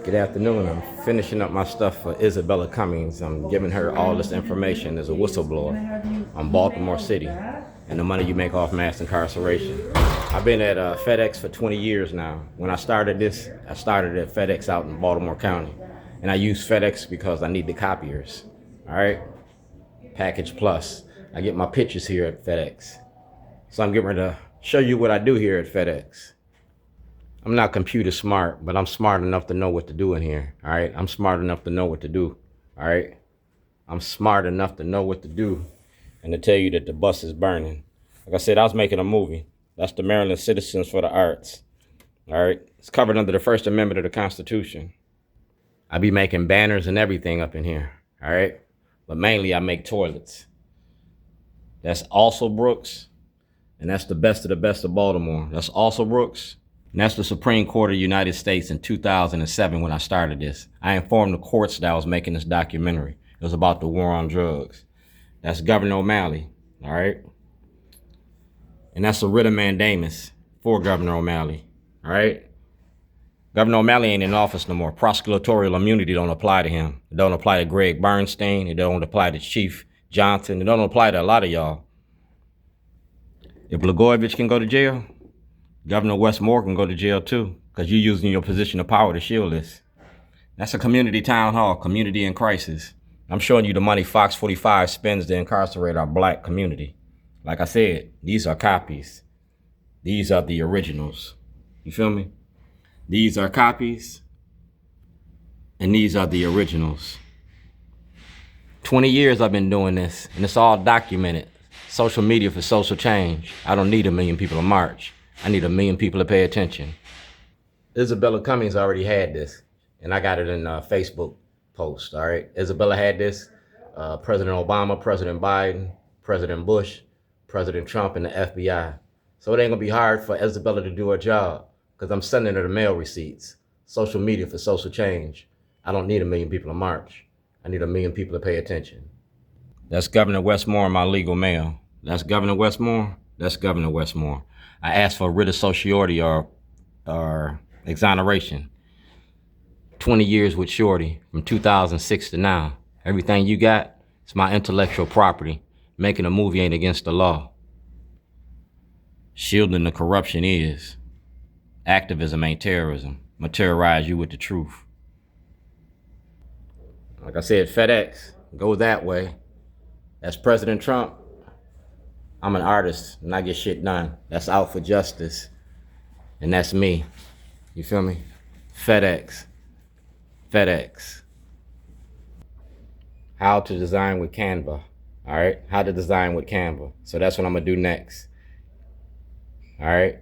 Good afternoon. I'm finishing up my stuff for Isabela Cummings. I'm giving her all this information as a whistleblower on Baltimore City and the money you make off mass incarceration. I've been at FedEx for 20 years now. When I started this, I started at FedEx out in Baltimore County. And I use FedEx because I need the copiers. All right? Package Plus. I get my pictures here at FedEx. So I'm getting ready to show you what I do here at FedEx. I'm not computer smart, but I'm smart enough to know what to do in here. All right. I'm smart enough to know what to do. All right. I'm smart enough to know what to do and to tell you that the bus is burning. Like I said, I was making a movie. That's the Maryland Citizens for the Arts. All right. It's covered under the First Amendment of the Constitution. I be making banners and everything up in here. All right. But mainly I make toilets. That's also Brooks. And that's the best of Baltimore. That's also Brooks. And that's the Supreme Court of the United States in 2007 when I started this. I informed the courts that I was making this documentary. It was about the war on drugs. That's Governor O'Malley, all right? And that's a writ of mandamus for Governor O'Malley, all right? Governor O'Malley ain't in office no more. Prosecutorial immunity don't apply to him. It don't apply to Greg Bernstein. It don't apply to Chief Johnson. It don't apply to a lot of y'all. If Blagojevich can go to jail, Governor Westmore can go to jail too, because you're using your position of power to shield this. That's a community town hall, community in crisis. I'm showing you the money Fox 45 spends to incarcerate our black community. Like I said, these are copies. These are the originals. You feel me? These are copies, and these are the originals. 20 years I've been doing this, and it's all documented. Social media for social change. I don't need 1 million people to march. I need 1 million people to pay attention. Isabela Cummings already had this, and I got it in a Facebook post, all right? Isabela had this, President Obama, President Biden, President Bush, President Trump, and the FBI. So it ain't gonna be hard for Isabela to do her job, because I'm sending her the mail receipts. Social media for social change. I don't need 1 million people to march. I need 1 million people to pay attention. That's Governor Westmore in my legal mail. That's Governor Westmore. That's Governor Westmore. I asked for a writ of certiorari or exoneration. 20 years with Shorty from 2006 to now. Everything you got, it's my intellectual property. Making a movie ain't against the law. Shielding the corruption is. Activism ain't terrorism. I'm gonna terrorize you with the truth. Like I said, FedEx, go that way. That's President Trump. I'm an artist and I get shit done. That's Out for Justice. And that's me. You feel me? FedEx. FedEx. How to design with Canva. All right? How to design with Canva. So that's what I'm going to do next. All right?